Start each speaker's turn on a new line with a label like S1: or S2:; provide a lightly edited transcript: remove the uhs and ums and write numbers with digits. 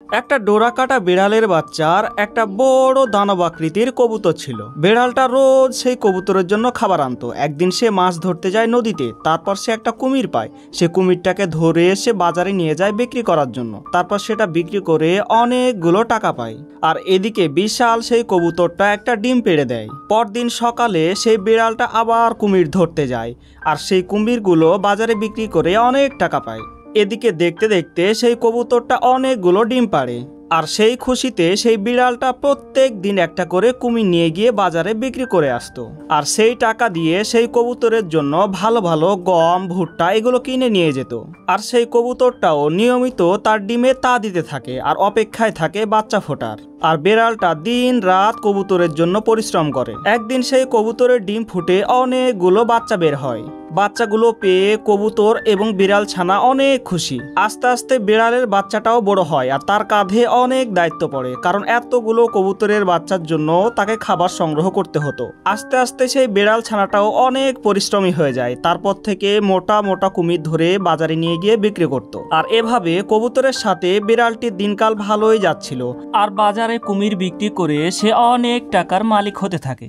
S1: একটা ডোরাকাটা বিড়ালের বাচ্চার একটা বড় দানব আকৃতির কবুতর ছিল। বিড়ালটা রোজ সেই কবুতরের জন্য খাবার আনতো। একদিন সে মাছ ধরতে যায় নদীতে, তারপর সে একটা কুমির পায়। সে কুমিরটাকে ধরে সে বাজারে নিয়ে যায় বিক্রি করার জন্য। তারপর সেটা বিক্রি করে অনেকগুলো টাকা পায়। আর এদিকে বিশাল সেই কবুতরটা একটা ডিম পেড়ে দেয়। পরদিন সকালে সেই বিড়ালটা আবার কুমির ধরতে যায়, আর সেই কুমিরগুলো বাজারে বিক্রি করে অনেক টাকা পায়। এদিকে দেখতে দেখতে সেই কবুতরটা অনেকগুলো ডিম পাড়ে, আর সেই খুশিতে সেই বিড়ালটা প্রত্যেক দিন একটা করে কুমির নিয়ে গিয়ে বাজারে বিক্রি করে আসতো। আর সেই টাকা দিয়ে সেই কবুতরের জন্য ভালো ভালো গম, ভুট্টা এগুলো কিনে নিয়ে যেত। আর সেই কবুতরটাও নিয়মিত তার ডিমে তা দিতে থাকে আর অপেক্ষায় থাকে বাচ্চা ফোটার। আর বিড়ালটা দিন রাত কবুতরের জন্য পরিশ্রম করে। একদিন সেই কবুতরের ডিম ফুটে অনেকগুলো বাচ্চা বের হয়। বাচ্চাগুলো পেয়ে কবুতর এবং বিড়াল ছানা অনেক খুশি। আস্তে আস্তে বিড়ালের বাচ্চাটাও বড় হয়, আর তার কাঁধে অনেক দায়িত্ব পড়ে, কারণ এতগুলো কবুতরের বাচ্চার জন্য তাকে খাবার সংগ্রহ করতে হতো। আস্তে আস্তে সেই বিড়াল ছানাটাও অনেক পরিশ্রমী হয়ে যায়। তারপর থেকে মোটা মোটা কুমির ধরে বাজারে নিয়ে গিয়ে বিক্রি করত। আর এভাবে কবুতরের সাথে বিড়ালটির দিনকাল ভালোই যাচ্ছিল, আর বাজারে কুমির বিক্রি করে সে অনেক টাকার মালিক হতে থাকে।